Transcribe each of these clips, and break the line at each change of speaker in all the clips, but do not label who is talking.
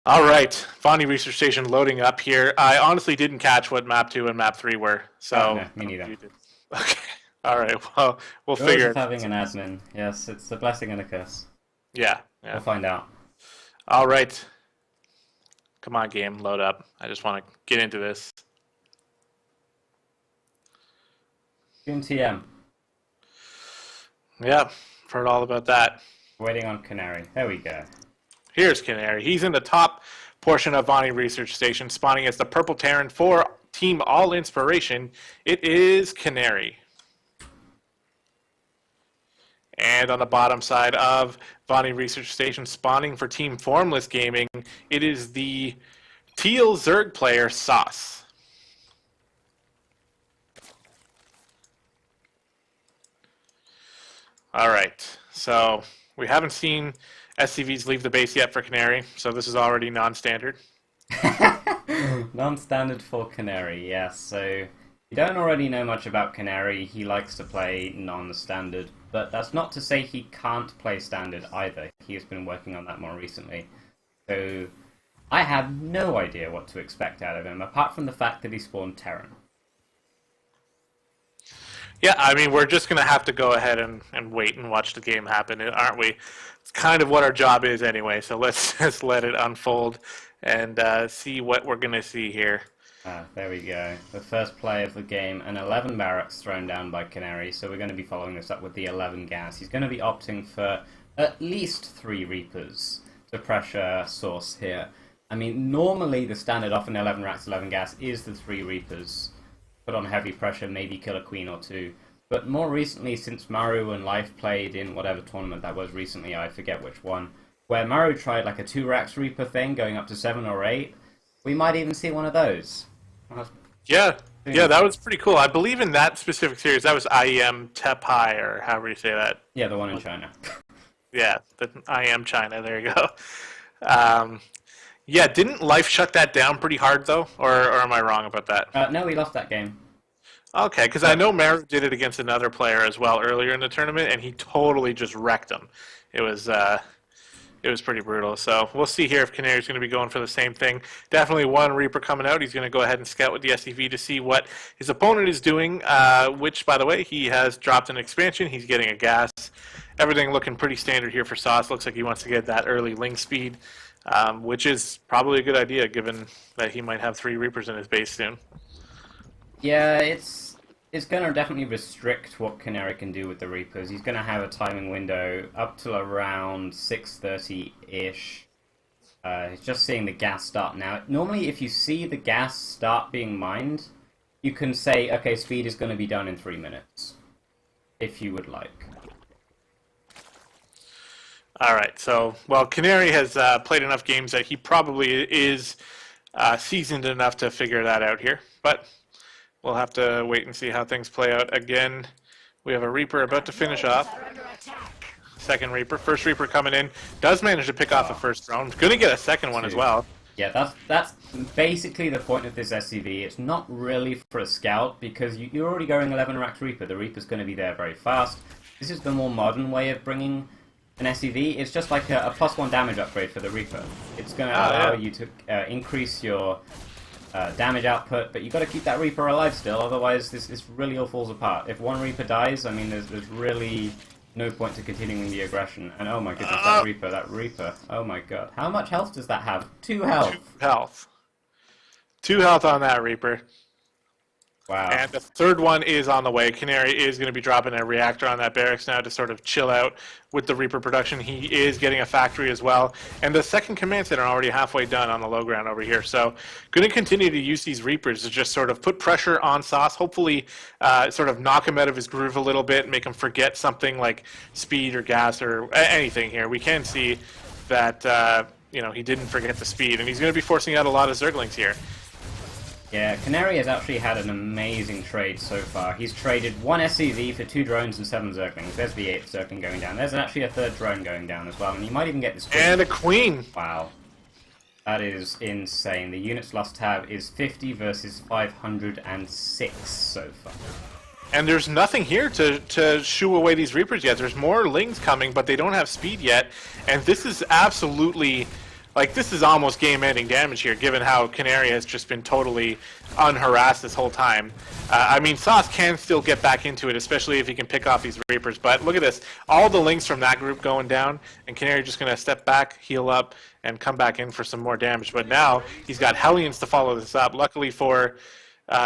All right, Fondy Research Station loading up here. I honestly didn't catch what Map 2 and Map 3 were, so I
No, me
don't know if
neither.
you did. Okay, all right, well, we'll
Joys
figure
of
it out.
having an admin. Yes, it's a blessing and a curse.
Yeah,
We'll
yeah.
find out.
All right, come on, game, load up. I just want to get into this.
June TM.
Yeah, heard all about that.
Waiting on Canary. There we go.
Here's Canary. He's in the top portion of Vonnie Research Station, spawning as the Purple Terran for Team All Inspiration. It is Canary. And on the bottom side of Vonnie Research Station, spawning for Team Formless Gaming, it is the Teal Zerg player, Sauce. All right, so we haven't seen SCVs leave the base yet for Canary, so this is already non-standard.
Non-standard for Canary, yes. So you don't already know much about Canary. He likes to play non-standard, but that's not to say he can't play standard either. He has been working on that more recently. So I have no idea what to expect out of him, apart from the fact that he spawned Terran.
Yeah, I mean, we're just going to have to go ahead and wait and watch the game happen, aren't we? It's kind of what our job is anyway, so let's just let it unfold and see what we're going to see here.
There we go. The first play of the game, an 11 barracks thrown down by Canary, so we're going to be following this up with the 11 gas. He's going to be opting for at least 3 Reapers to pressure source here. I mean, normally the standard off an 11 racks, 11 gas is the 3 Reapers. Put on heavy pressure, maybe kill a queen or two. But more recently, since Maru and Life played in whatever tournament that was recently, I forget which one, where Maru tried like a 2 racks Reaper thing, going up to 7 or 8, we might even see one of those.
Yeah, yeah, that was pretty cool. I believe in that specific series, that was IEM Tepai, or however you say that.
Yeah, the one in China.
Yeah, the IEM China, there you go. Yeah, didn't Life shut that down pretty hard, though? Or am I wrong about that?
No, we lost that game.
Okay, because I know Maru did it against another player as well earlier in the tournament, and he totally just wrecked him. It was pretty brutal. So we'll see here if Canary's going to be going for the same thing. Definitely one Reaper coming out. He's going to go ahead and scout with the SCV to see what his opponent is doing, which, by the way, he has dropped an expansion. He's getting a gas. Everything looking pretty standard here for Sauce. Looks like he wants to get that early link speed, which is probably a good idea given that he might have 3 Reapers in his base soon.
Yeah, it's going to definitely restrict what Canary can do with the Reapers. He's going to have a timing window up till around 6:30-ish. He's just seeing the gas start now. Normally, if you see the gas start being mined, you can say, okay, speed is going to be done in 3 minutes, if you would like.
All right, so, well, Canary has played enough games that he probably is seasoned enough to figure that out here, but we'll have to wait and see how things play out. Again, we have a Reaper about to finish off. Second Reaper. First Reaper coming in. Does manage to pick off a first drone. Going to get a second one as well.
Yeah, that's basically the point of this SCV. It's not really for a scout, because you're already going 11 racks Reaper. The Reaper's going to be there very fast. This is the more modern way of bringing an SCV. It's just like a +1 damage upgrade for the Reaper. It's going to allow you to increase your damage output, but you've got to keep that Reaper alive still, otherwise this really all falls apart. If one Reaper dies, I mean, there's really no point to continuing the aggression. And oh my goodness, that Reaper, oh my god. How much health does that have? 2 health.
2 health. 2 health on that Reaper.
Wow.
And the third one is on the way. Canary is going to be dropping a reactor on that barracks now to sort of chill out with the Reaper production. He is getting a factory as well. And the second command center already halfway done on the low ground over here. So going to continue to use these Reapers to just sort of put pressure on Sauce, hopefully sort of knock him out of his groove a little bit, make him forget something like speed or gas or anything here. We can see that he didn't forget the speed, and he's going to be forcing out a lot of Zerglings here.
Yeah, Canary has actually had an amazing trade so far. He's traded 1 SCV for 2 drones and 7 Zerglings. There's the 8th Zergling going down. There's actually a 3rd drone going down as well, and you might even get this queen.
And a queen!
Wow. That is insane. The units lost tab is 50 versus 506 so far.
And there's nothing here to shoo away these Reapers yet. There's more Lings coming, but they don't have speed yet. And this is absolutely Like, this is almost game-ending damage here, given how Canary has just been totally unharassed this whole time. I mean, Sauce can still get back into it, especially if he can pick off these Reapers, but look at this. All the links from that group going down, and Canary just going to step back, heal up, and come back in for some more damage. But now, he's got Hellions to follow this up. Luckily for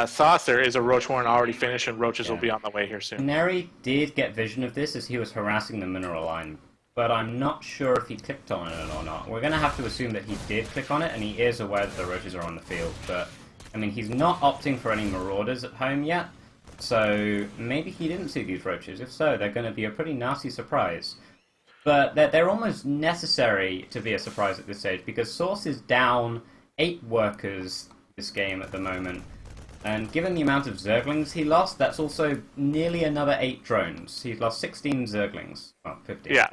Sauce, there is a Roach Warren already finished, and Roaches will be on the way here soon.
Canary did get vision of this as he was harassing the mineral line, but I'm not sure if he clicked on it or not. We're going to have to assume that he did click on it, and he is aware that the Roaches are on the field, but, I mean, he's not opting for any Marauders at home yet, so maybe he didn't see these Roaches. If so, they're going to be a pretty nasty surprise. But they're almost necessary to be a surprise at this stage, because Source is down 8 workers this game at the moment, and given the amount of Zerglings he lost, that's also nearly another 8 drones. He's lost 16 Zerglings. Well, 15.
Yeah.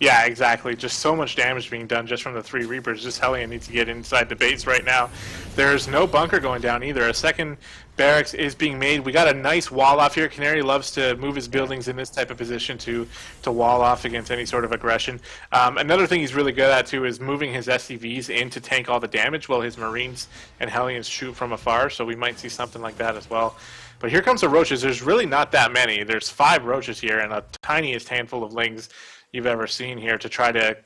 Yeah, exactly. Just so much damage being done just from the 3 Reapers. Just Hellion needs to get inside the base right now. There's no bunker going down either. A second barracks is being made. We got a nice wall off here. Canary loves to move his buildings in this type of position to wall off against any sort of aggression. Another thing he's really good at, too, is moving his SCVs in to tank all the damage while his Marines and Hellions shoot from afar, so we might see something like that as well. But here comes the Roaches. There's really not that many. There's 5 Roaches here and a tiniest handful of Lings you've ever seen here to try to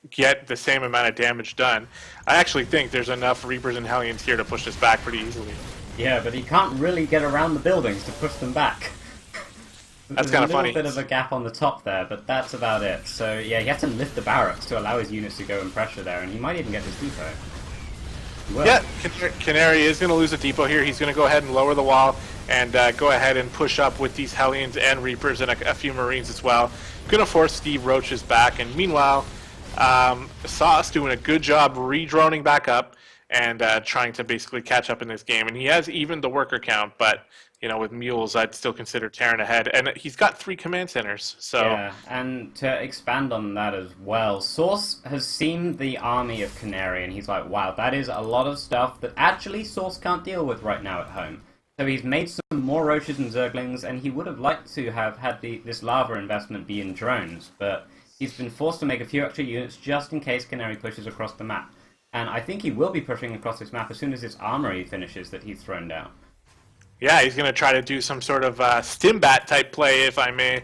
get the same amount of damage done. I actually think there's enough Reapers and Hellions here to push this back pretty easily.
Yeah, but he can't really get around the buildings to push them back.
That's kind of funny.
There's a little bit of a gap on the top there, but that's about it. So yeah, he has to lift the barracks to allow his units to go and pressure there, and he might even get this depot.
Yeah, Canary is going to lose a depot here. He's going to go ahead and lower the wall and go ahead and push up with these Hellions and Reapers and a few Marines as well. Going to force Steve Roaches back, and meanwhile, Sauce doing a good job re-droning back up and trying to basically catch up in this game. And he has even the worker count, but you know, with Mules, I'd still consider tearing ahead. And he's got 3 command centers, so...
Yeah, and to expand on that as well, Source has seen the army of Canary, and he's like, wow, that is a lot of stuff that actually Source can't deal with right now at home. So he's made some more Roaches and Zerglings, and he would have liked to have had this lava investment be in drones, but he's been forced to make a few extra units just in case Canary pushes across the map. And I think he will be pushing across this map as soon as this armory finishes that he's thrown down.
Yeah, he's going to try to do some sort of Stimbat type play, if I may,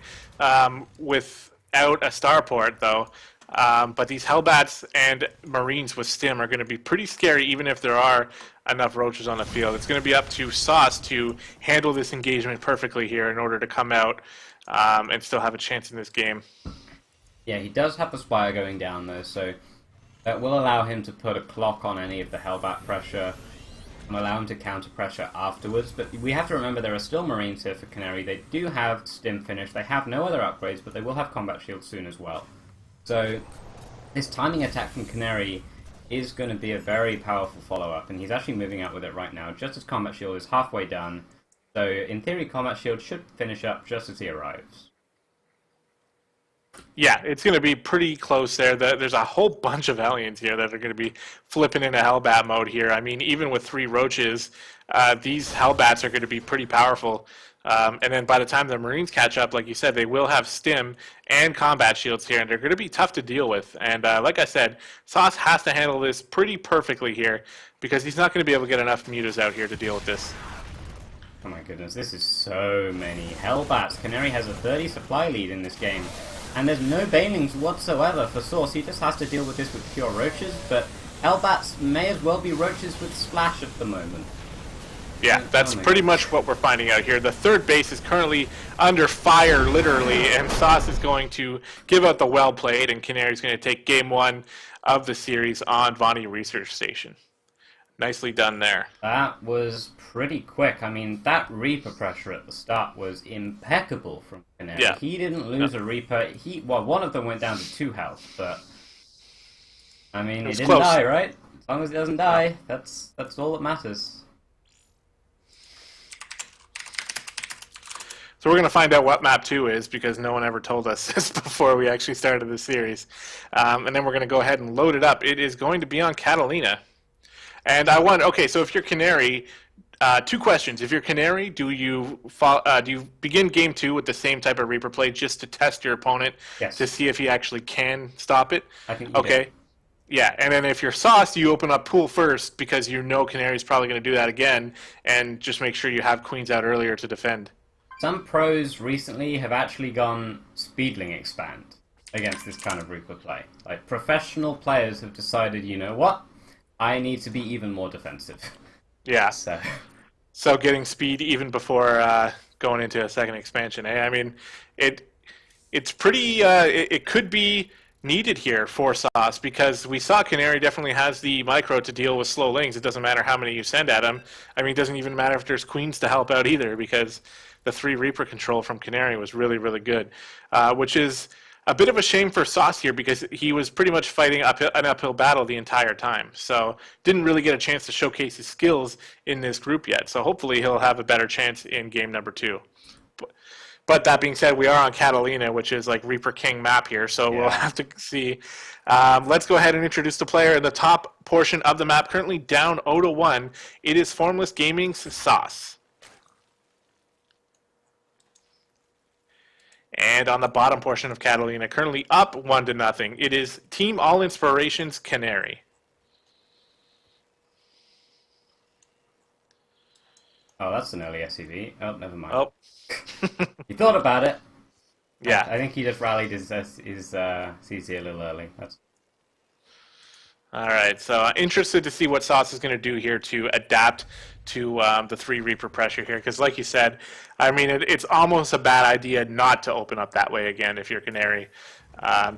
without a starport, though. But these Hellbats and Marines with Stim are going to be pretty scary, even if there are enough Roaches on the field. It's going to be up to Sauce to handle this engagement perfectly here in order to come out and still have a chance in this game.
Yeah, he does have the Spire going down, though, so that will allow him to put a clock on any of the Hellbat pressure and allow him to counter pressure afterwards. But we have to remember there are still Marines here for Canary. They do have Stim finish. They have no other upgrades, but they will have combat shields soon as well. So this timing attack from Canary is going to be a very powerful follow-up, and he's actually moving out with it right now, just as combat shield is halfway done. So in theory, combat shield should finish up just as he arrives.
Yeah, it's going to be pretty close there. There's a whole bunch of Hellions here that are going to be flipping into Hellbat mode here. I mean, even with 3 Roaches, these Hellbats are going to be pretty powerful. And then by the time the Marines catch up, like you said, they will have Stim and combat shields here, and they're going to be tough to deal with. And like I said, Sauce has to handle this pretty perfectly here because he's not going to be able to get enough mutas out here to deal with this.
Oh my goodness, this is so many Hellbats. Canary has a 30 supply lead in this game. And there's no Banelings whatsoever for Source. He just has to deal with this with pure Roaches, but Hellbats may as well be Roaches with Splash at the moment.
Yeah, that's pretty much what we're finding out here. The third base is currently under fire, literally, and Sauce is going to give out the well played, and Canary's going to take game 1 of the series on Vonnie Research Station. Nicely done there.
That was pretty quick. I mean, that Reaper pressure at the start was impeccable from Canary.
Yeah.
He didn't lose a Reaper. Well, one of them went down to 2 health, but I mean, he didn't
close.
die, right? As long as he doesn't die, that's all that matters.
So we're going to find out what map 2 is because no one ever told us this before we actually started the series. And then we're going to go ahead and load it up. It is going to be on Catalina. And okay, so if you're Canary, 2 questions. If you're Canary, do you begin game 2 with the same type of Reaper play just to test your opponent
Yes.
to see if he actually can stop it?
I think
okay.
did.
Yeah, and then if you're Sauce, you open up pool first because you know Canary's probably going to do that again, and just make sure you have queens out earlier to defend.
Some pros recently have actually gone Speedling expand against this kind of Reaper play. Like, professional players have decided, you know what? I need to be even more defensive.
Yeah,
So,
so getting speed even before going into a second expansion. Eh? I mean, it it's pretty. It could be needed here for Sauce because we saw Canary definitely has the micro to deal with slow lanes. It doesn't matter how many you send at him. I mean, it doesn't even matter if there's queens to help out either because the 3 Reaper control from Canary was really, really good, which is a bit of a shame for Sauce here because he was pretty much fighting an uphill battle the entire time. So didn't really get a chance to showcase his skills in this group yet. So hopefully he'll have a better chance in game number 2. But that being said, we are on Catalina, which is like Reaper King map here, so we'll have to see. Let's go ahead and introduce the player in the top portion of the map, currently down 0-1. It is Formless Gaming's Sauce. And on the bottom portion of Catalina, currently up 1-0, it is Team All Inspirations Canary.
oh, that's an early SCV. Oh, never mind.
Oh.
He thought about it.
Yeah.
I think he just rallied his CC a little early. That's...
All right, so interested to see what Sauce is going to do here to adapt to the 3 Reaper pressure here, because like you said, I mean, it's almost a bad idea not to open up that way again if you're Canary,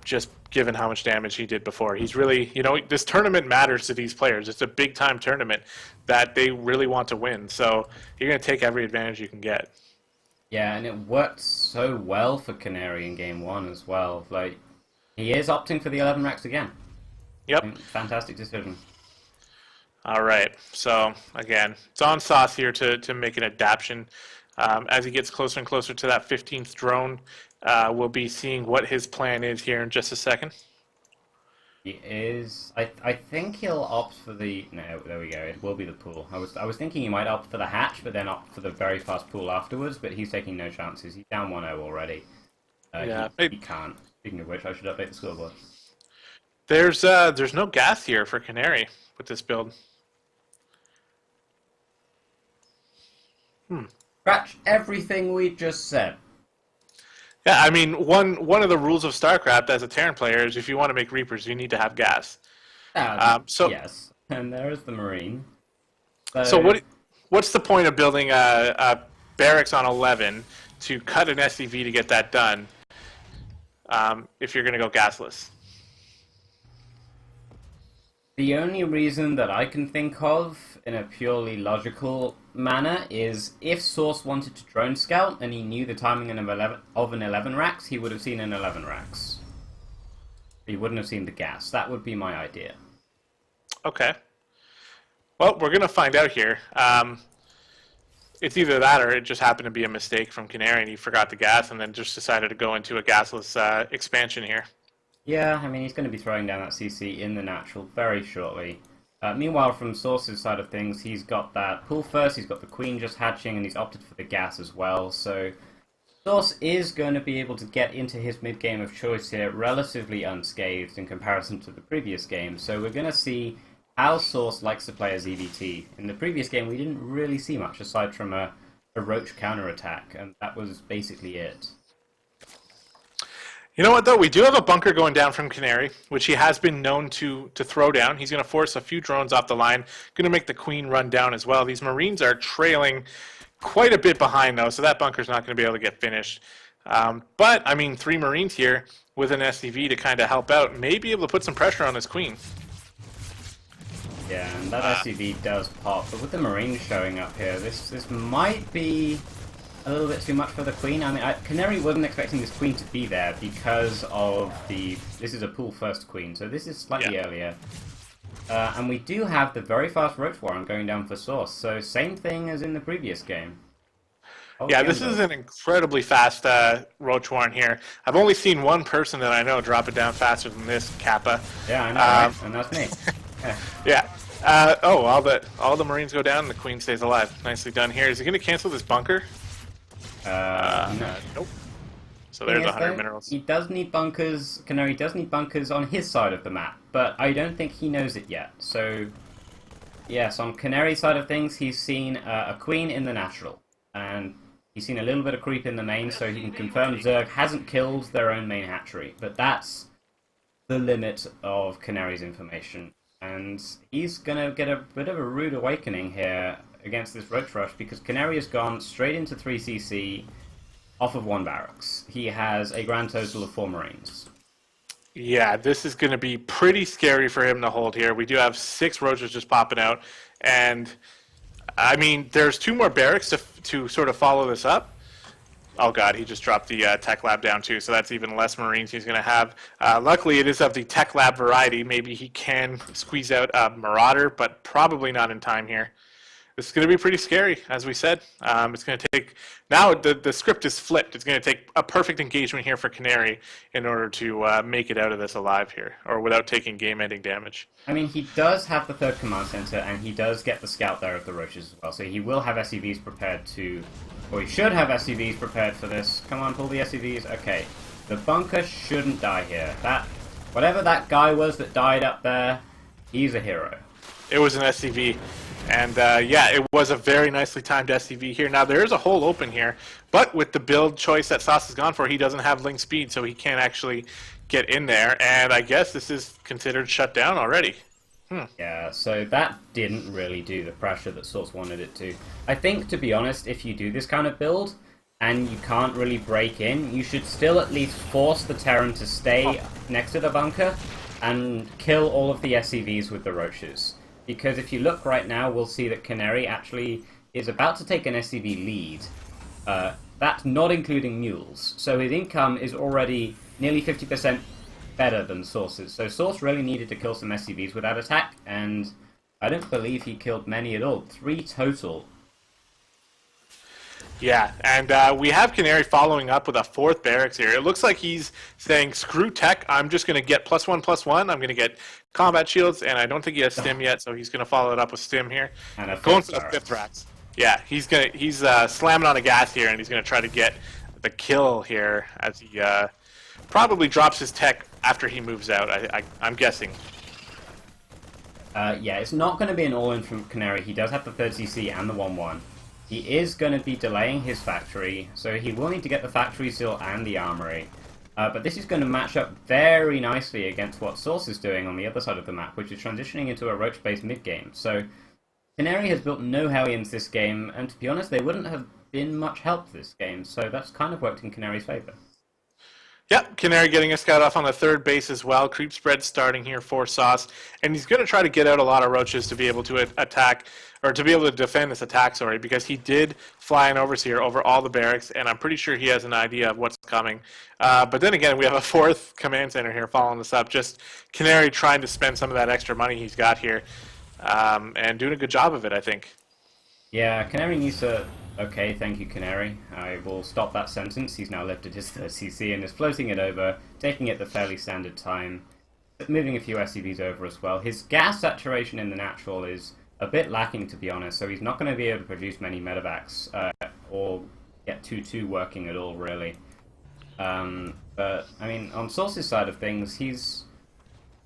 just given how much damage he did before. He's really, you know, this tournament matters to these players. It's a big-time tournament that they really want to win, so you're going to take every advantage you can get.
Yeah, and it worked so well for Canary in game 1 as well. Like, he is opting for the 11 racks again.
Yep.
Fantastic decision.
All right. So again, it's on Sauce here to make an adaptation. As he gets closer and closer to that 15th drone, we'll be seeing what his plan is here in just a second.
He is. I think he'll opt for the. No, there we go. It will be the pool. I was thinking he might opt for the hatch, but then opt for the very fast pool afterwards. But he's taking no chances. He's down 1-0 already.
Yeah,
he can't. Speaking of which, I should update the scoreboard.
There's no gas here for Canary with this build.
Scratch everything we just said.
Yeah, I mean, one of the rules of StarCraft as a Terran player is if you want to make Reapers, you need to have gas. So
yes, and there is the Marine.
So what's the point of building a barracks on 11 to cut an SCV to get that done if you're going to go gasless?
The only reason that I can think of, in a purely logical manner, is if Source wanted to drone scout and he knew the timing of an 11 racks, he would have seen an 11 racks. He wouldn't have seen the gas. That would be my idea.
Okay. Well, we're going to find out here. It's either that or it just happened to be a mistake from Canary and he forgot the gas and then just decided to go into a gasless expansion here.
Yeah, I mean, he's going to be throwing down that CC in the natural very shortly. Meanwhile, from Source's side of things, he's got that pool first, he's got the Queen just hatching, and he's opted for the gas as well. So Source is going to be able to get into his mid-game of choice here relatively unscathed in comparison to the previous game. So we're going to see how Source likes to play as EVT. In the previous game, we didn't really see much aside from a Roach counterattack, and that was basically it.
You know what, though? We do have a bunker going down from Canary, which he has been known to throw down. He's going to force a few drones off the line, going to make the Queen run down as well. These Marines are trailing quite a bit behind, though, so that bunker's not going to be able to get finished. But, I mean, 3 Marines here with an SCV to kind of help out may be able to put some pressure on his Queen.
Yeah, and that SCV does pop, but with the Marines showing up here, this might be a little bit too much for the Queen. I mean, Canary wasn't expecting this Queen to be there because of this is a pool first Queen, so this is slightly earlier. And we do have the very fast Roach Warren going down for Source, so same thing as in the previous game.
Yeah, this is an incredibly fast Roach Warren here. I've only seen one person that I know drop it down faster than this, Kappa.
Yeah, I know, right? And that's me.
Yeah. All the Marines go down and the Queen stays alive. Nicely done here. Is he going to cancel this bunker?
No.
Nope. So
Thing
there's
is,
100
though,
minerals.
he does need bunkers. Canary does need bunkers on his side of the map, but I don't think he knows it yet. So, yes, on Canary's side of things, he's seen a queen in the natural, and he's seen a little bit of creep in the main, so he can confirm Zerg hasn't killed their own main hatchery. But that's the limit of Canary's information, and he's gonna get a bit of a rude awakening here against this Roach Rush because Canary has gone straight into 3cc. Off of 1 barracks. He has a grand total of 4 Marines.
Yeah, this is going to be pretty scary for him to hold here. We do have 6 roaches just popping out, and I mean, there's 2 more barracks to sort of follow this up. Oh god, he just dropped the tech lab down too, so that's even less Marines he's going to have. Luckily, it is of the tech lab variety. Maybe he can squeeze out a Marauder, but probably not in time here. This is going to be pretty scary, as we said. It's going to take... Now the script is flipped. It's going to take a perfect engagement here for Canary in order to make it out of this alive here, or without taking game-ending damage.
I mean, he does have the 3rd command center, and he does get the scout there of the Roaches as well, so he will have SCVs prepared to... Or he should have SCVs prepared for this. Come on, pull the SCVs. Okay. The bunker shouldn't die here. Whatever that guy was that died up there, he's a hero.
It was an SCV. And yeah, it was a very nicely timed SCV here. Now, there is a hole open here, but with the build choice that Sauce has gone for, he doesn't have link speed, so he can't actually get in there. And I guess this is considered shut down already.
Yeah, so that didn't really do the pressure that Source wanted it to. I think, to be honest, if you do this kind of build, and you can't really break in, you should still at least force the Terran to stay next to the bunker, and kill all of the SCVs with the Roaches. Because if you look right now, we'll see that Canary actually is about to take an SCV lead. That's not including mules. So his income is already nearly 50% better than Source's. So Source really needed to kill some SCVs with that attack, and I don't believe he killed many at all. 3 total.
Yeah, and we have Canary following up with a 4th barracks here. It looks like he's saying, screw tech, I'm just going to get +1/+1. I'm going to get combat shields, and I don't think he has stim yet, so he's going to follow it up with stim here.
And a
going for the
barracks.
5th racks. Yeah, he's slamming on the gas here, and he's going to try to get the kill here as he probably drops his tech after he moves out, I'm guessing.
Yeah, it's not going to be an all-in from Canary. He does have the 3rd CC and the 1-1. He is going to be delaying his factory, so he will need to get the factory seal and the armory. But this is going to match up very nicely against what Source is doing on the other side of the map, which is transitioning into a Roach-based mid-game. So Canary has built no Hellions this game, and to be honest, they wouldn't have been much help this game, so that's kind of worked in Canary's favor.
Yep, Canary getting a scout off on the 3rd base as well. Creep spread starting here for Sauce, and he's going to try to get out a lot of roaches to be able to attack, or to be able to defend this attack, sorry, because he did fly an overseer over all the barracks, and I'm pretty sure he has an idea of what's coming. But then again, we have a 4th command center here following this up. Just Canary trying to spend some of that extra money he's got here, and doing a good job of it, I think.
Yeah, Canary needs to... Okay, thank you, Canary. I will stop that sentence. He's now lifted his 3rd CC and is floating it over, taking it the fairly standard time, moving a few SCVs over as well. His gas saturation in the natural is a bit lacking, to be honest, so he's not going to be able to produce many medevacs or get 2-2 working at all, really. But, I mean, on Source's side of things, he's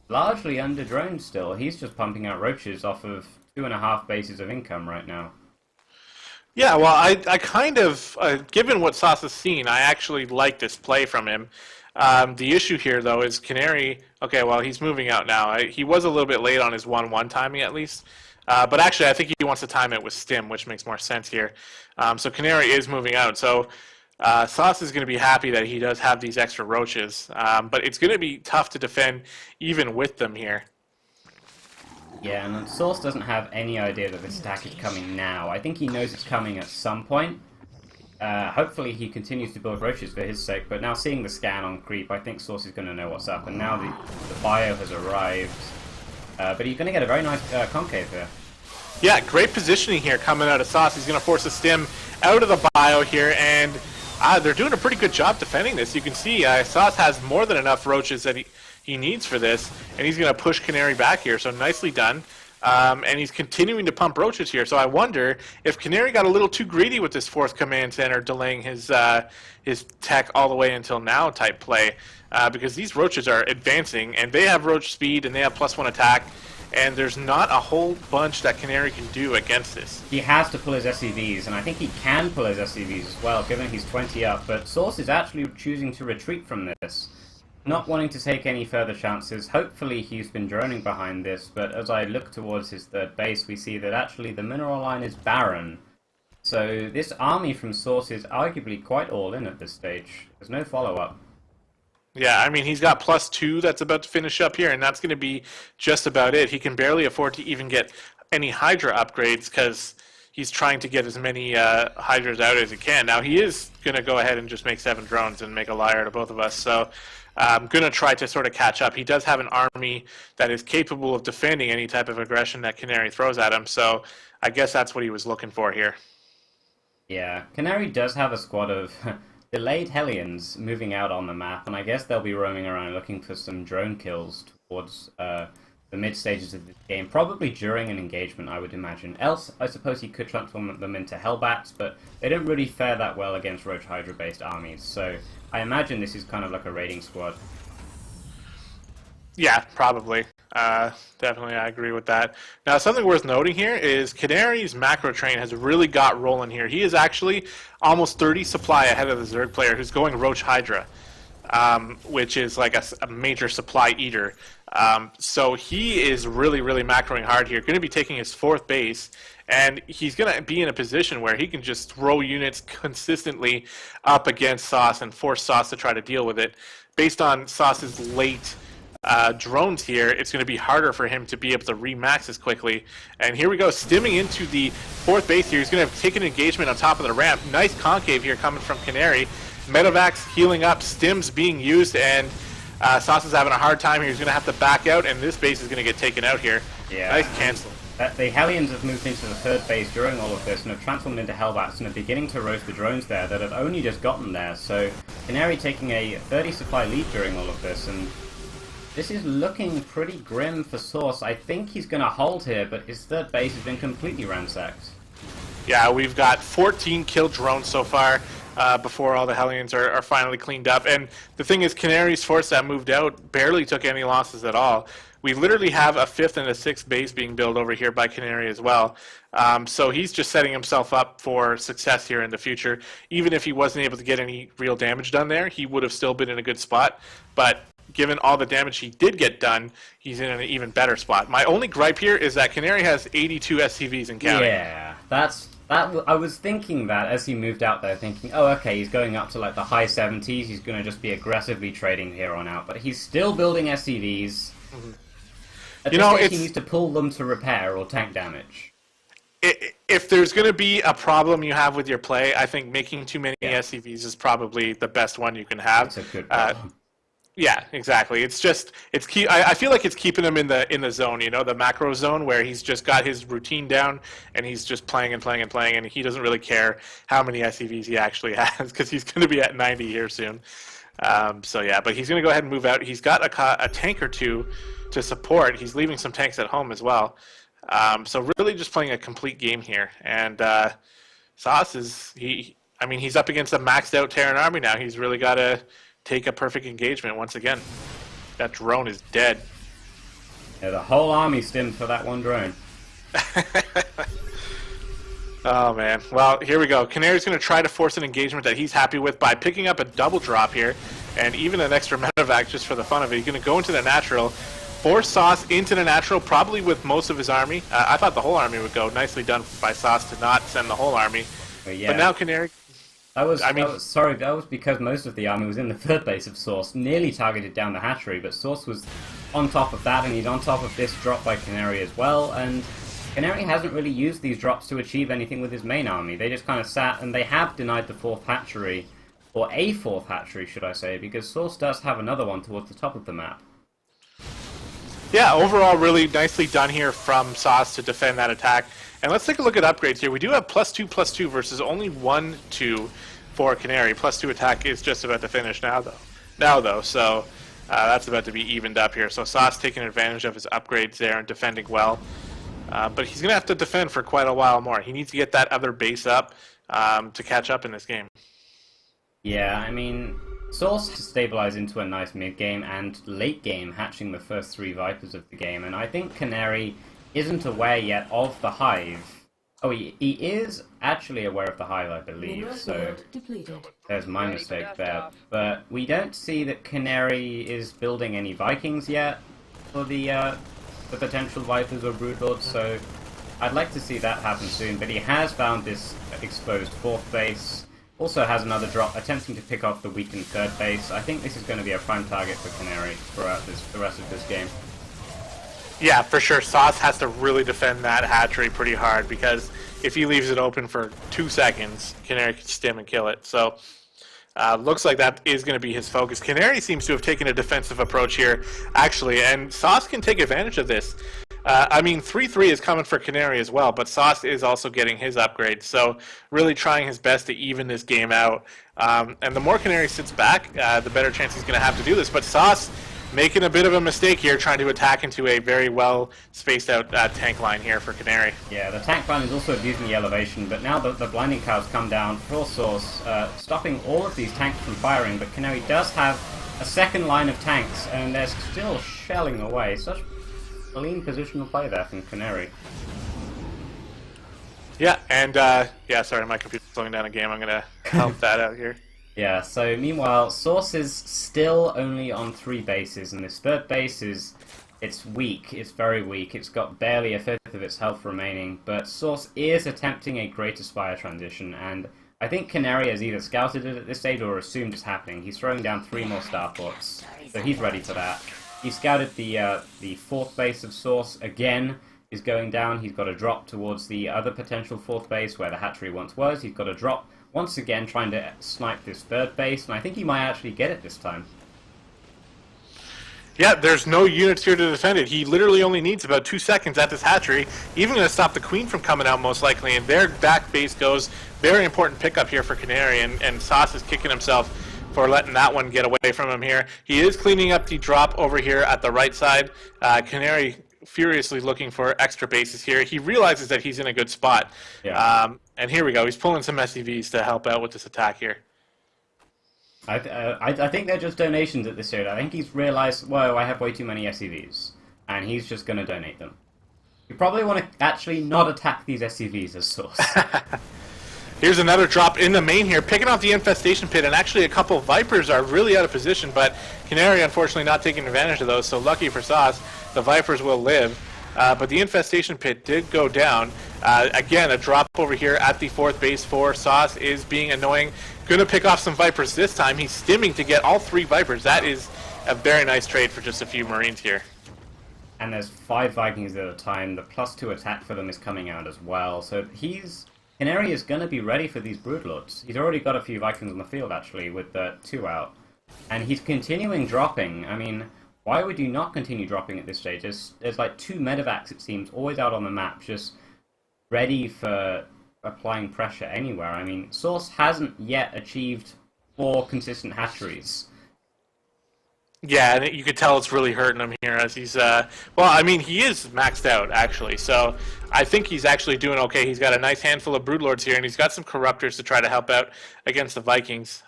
largely under-droned still. He's just pumping out roaches off of 2.5 bases of income right now.
Yeah, well, I kind of, given what Sauce has seen, I actually like this play from him. The issue here, though, is Canary, okay, well, he's moving out now. He was a little bit late on his 1-1 timing, at least. But actually, I think he wants to time it with stim, which makes more sense here. So Canary is moving out. So Sauce is going to be happy that he does have these extra roaches. But it's going to be tough to defend even with them here.
Yeah, and Source doesn't have any idea that this attack is coming now. I think he knows it's coming at some point. Hopefully he continues to build roaches for his sake, but now seeing the scan on creep, I think Source is going to know what's up, and now the bio has arrived. But he's going to get a very nice concave here.
Yeah, great positioning here coming out of Sauce. He's going to force a stim out of the bio here, and they're doing a pretty good job defending this. You can see Sauce has more than enough roaches that he needs for this, and he's going to push Canary back here, so nicely done. And he's continuing to pump roaches here. So I wonder if Canary got a little too greedy with this fourth command center, delaying his tech all the way until now type play, because these roaches are advancing, and they have roach speed, and they have +1 attack, and there's not a whole bunch that Canary can do against this.
He has to pull his SCVs, and I think he can pull his SCVs as well, given he's 20 up, but Source is actually choosing to retreat from this. Not wanting to take any further chances. Hopefully he's been droning behind this, but as I look towards his third base, we see that actually the mineral line is barren. So this army from Source is arguably quite all in at this stage. There's no follow-up.
Yeah, I mean, he's got +2 that's about to finish up here, and that's going to be just about it. He can barely afford to even get any Hydra upgrades because he's trying to get as many Hydras out as he can. Now, he is going to go ahead and just make 7 drones and make a liar to both of us, so I'm going to try to sort of catch up. He does have an army that is capable of defending any type of aggression that Canary throws at him, so I guess that's what he was looking for here.
Yeah, Canary does have a squad of delayed Hellions moving out on the map, and I guess they'll be roaming around looking for some drone kills towards the mid stages of this game, probably during an engagement, I would imagine. Else, I suppose he could transform them into Hellbats, but they don't really fare that well against Roach Hydra-based armies, so I imagine this is kind of like a raiding squad.
Yeah, probably. Definitely, I agree with that. Now, something worth noting here is Canary's macro train has really got rolling here. He is actually almost 30 supply ahead of the Zerg player who's going Roach Hydra, which is like a major supply eater. So he is really, really macroing hard here. Going to be taking his 4th base, and he's going to be in a position where he can just throw units consistently up against Sauce and force Sauce to try to deal with it. Based on Sauce's late drones here, it's going to be harder for him to be able to remax as quickly. And here we go, stimming into the 4th base here. He's going to take an engagement on top of the ramp. Nice concave here coming from Canary. Medevacs healing up, stims being used, and Sauce is having a hard time here. He's going to have to back out, and this base is going to get taken out here.
Yeah.
Nice cancel.
The Hellions have moved into the 3rd base during all of this and have transformed into Hellbats and are beginning to roast the drones there that have only just gotten there. So Canary taking a 30 supply lead during all of this, and this is looking pretty grim for Source. I think he's going to hold here, but his 3rd base has been completely ransacked.
Yeah, we've got 14 killed drones so far before all the Hellions are finally cleaned up. And the thing is, Canary's force that moved out barely took any losses at all. We literally have a 5th and a 6th base being built over here by Canary as well. So he's just setting himself up for success here in the future. Even if he wasn't able to get any real damage done there, he would have still been in a good spot. But given all the damage he did get done, he's in an even better spot. My only gripe here is that Canary has 82 SCVs and counting.
Yeah, I was thinking that as he moved out there, thinking, oh, okay, he's going up to like the high 70s, he's going to just be aggressively trading here on out, but he's still building SCVs. Mm-hmm. At this stage, he needs to pull them to repair or tank damage.
If there's going to be a problem you have with your play, I think making too many SCVs is probably the best one you can have.
It's a good problem.
Yeah, exactly. It's I feel like it's keeping him in the zone, you know, the macro zone where he's just got his routine down and he's just playing and playing and playing, and he doesn't really care how many SCVs he actually has because he's going to be at 90 here soon. So yeah, but he's going to go ahead and move out. He's got a tank or two to support. He's leaving some tanks at home as well. So really just playing a complete game here. And Sauce he's up against a maxed out Terran army now. He's really got to take a perfect engagement once again. That drone is dead.
Yeah, the whole army stemmed for that one drone.
Oh man. Well, here we go. Canary's going to try to force an engagement that he's happy with by picking up a double drop here, and even an extra medevac just for the fun of it. He's going to go into the natural, force Sauce into the natural, probably with most of his army. I thought the whole army would go. Nicely done by Sauce to not send the whole army.
Yeah.
But now Canary...
That was because most of the army was in the 3rd base of Source, nearly targeted down the hatchery, but Source was on top of that, and he's on top of this drop by Canary as well, and Canary hasn't really used these drops to achieve anything with his main army. They just kind of sat, and they have denied the 4th hatchery, or a 4th hatchery, should I say, because Source does have another one towards the top of the map.
Yeah, overall really nicely done here from Sauce to defend that attack. And let's take a look at upgrades here. We do have +2/+2 versus only 1/2 for Canary. +2 attack is just about to finish now, though. So that's about to be evened up here. So Sauce taking advantage of his upgrades there and defending well. But he's going to have to defend for quite a while more. He needs to get that other base up to catch up in this game.
Yeah, I mean, Source to stabilize into a nice mid game and late game, hatching the first 3 Vipers of the game. And I think Canary isn't aware yet of the Hive. Oh, he is actually aware of the Hive, I believe, so there's my mistake there. But we don't see that Canary is building any Vikings yet for the potential Vipers or Broodlords, so I'd like to see that happen soon. But he has found this exposed 4th base, also has another drop, attempting to pick off the weakened 3rd base. I think this is going to be a prime target for Canary throughout the rest of this game.
Yeah, for sure. Sauce has to really defend that hatchery pretty hard, because if he leaves it open for 2 seconds, Canary can stim and kill it. So, looks like that is going to be his focus. Canary seems to have taken a defensive approach here, actually, and Sauce can take advantage of this. I mean, 3-3 is coming for Canary as well, but Sauce is also getting his upgrade, so really trying his best to even this game out. And the more Canary sits back, the better chance he's going to have to do this. But Sauce making a bit of a mistake here, trying to attack into a very well spaced out tank line here for Canary.
Yeah, the tank line is also abusing the elevation, but now the blinding clouds come down for Source, stopping all of these tanks from firing, but Canary does have a second line of tanks, and they're still shelling away. Such clean positional play there from Canary.
Yeah, and yeah, sorry, my computer's slowing down a game. I'm going to help that out here.
Yeah, so meanwhile, Source is still only on 3 bases, and this 3rd base it's weak, it's very weak, it's got barely a 5th of its health remaining, but Source is attempting a Greater Spire transition, and I think Canary has either scouted it at this stage or assumed it's happening. He's throwing down 3 more starports, so he's ready for that. He scouted the 4th base of Source again, is going down. He's got a drop towards the other potential 4th base where the hatchery once was. He's got a drop once again trying to snipe this 3rd base, and I think he might actually get it this time.
Yeah, there's no units here to defend it. He literally only needs about 2 seconds at this hatchery, even going to stop the Queen from coming out most likely, and their back base goes. Very important pickup here for Canary, and Sauce is kicking himself for letting that one get away from him here. He is cleaning up the drop over here at the right side. Canary furiously looking for extra bases here. He realizes that he's in a good spot.
Yeah.
And here we go. He's pulling some SCVs to help out with this attack here.
I think they're just donations at this stage. I think he's realized, whoa, I have way too many SCVs, and he's just going to donate them. You probably want to actually not attack these SCVs as Source.
Here's another drop in the main here, picking off the Infestation Pit, and actually a couple Vipers are really out of position, but Canary unfortunately not taking advantage of those, so lucky for Sauce, the Vipers will live. But the Infestation Pit did go down. Again, a drop over here at the 4th base for Sauce is being annoying. Going to pick off some Vipers this time. He's stimming to get all 3 Vipers. That is a very nice trade for just a few Marines here.
And there's 5 Vikings at a time. The +2 attack for them is coming out as well. So Canary is going to be ready for these Broodlords. He's already got a few Vikings on the field, actually, with 2 out. And he's continuing dropping. I mean, why would you not continue dropping at this stage? There's like 2 medevacs, it seems, always out on the map, just ready for applying pressure anywhere. I mean, Source hasn't yet achieved 4 consistent hatcheries.
Yeah, and you could tell it's really hurting him here as he's, well, I mean, he is maxed out, actually, so I think he's actually doing okay. He's got a nice handful of Broodlords here, and he's got some Corruptors to try to help out against the Vikings.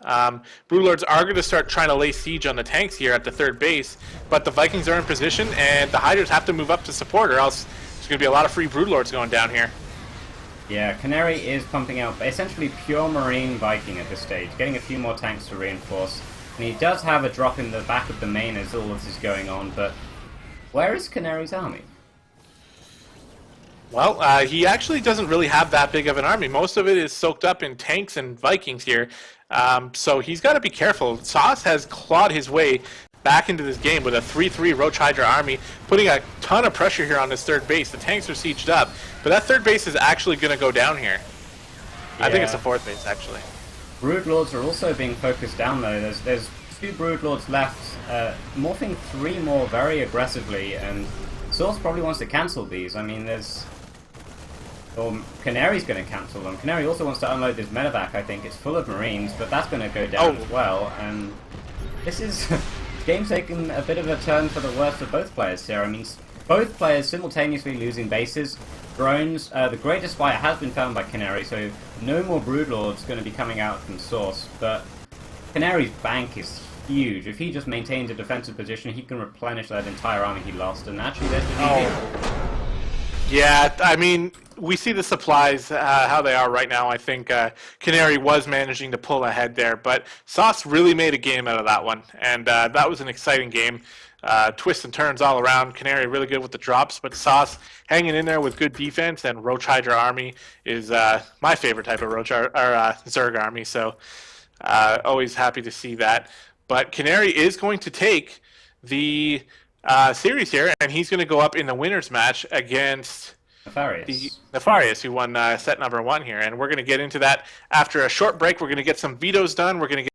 Broodlords are going to start trying to lay siege on the tanks here at the 3rd base, but the Vikings are in position, and the Hydras have to move up to support, or else there's going to be a lot of free Broodlords going down here.
Yeah, Canary is pumping out essentially pure Marine Viking at this stage, getting a few more tanks to reinforce. And he does have a drop in the back of the main as all of this is going on, but where is Canary's army?
Well, he actually doesn't really have that big of an army. Most of it is soaked up in tanks and Vikings here, so he's got to be careful. Sauce has clawed his way back into this game with a 3-3 Roach Hydra army, putting a ton of pressure here on this 3rd base. The tanks are sieged up, but that 3rd base is actually going to go down here. Yeah. I think it's the 4th base, actually.
Broodlords are also being focused down, though. There's 2 Broodlords left, morphing 3 more very aggressively, and Source probably wants to cancel these. I mean, Canary's going to cancel them. Canary also wants to unload this medevac, I think. It's full of Marines, but that's going to go down as well, and this is... game's taken a bit of a turn for the worst of both players here. I mean, both players simultaneously losing bases. Drones, the greatest spire has been found by Canary, so no more Broodlords going to be coming out from source, but Canary's bank is huge. If he just maintains a defensive position, he can replenish that entire army he lost, and actually there's the GG.
Yeah, I mean, we see the supplies, how they are right now. I think Canary was managing to pull ahead there, but Sauce really made a game out of that one, and that was an exciting game. Twists and turns all around. Canary really good with the drops, but Sauce hanging in there with good defense, and Roach Hydra army is my favorite type of Zerg army, so always happy to see that. But Canary is going to take the series here, and he's going to go up in the winners match against
Nefarious.
Nefarious, who won set number 1 here. And we're going to get into that after a short break. We're going to get some vetoes done. We're going to get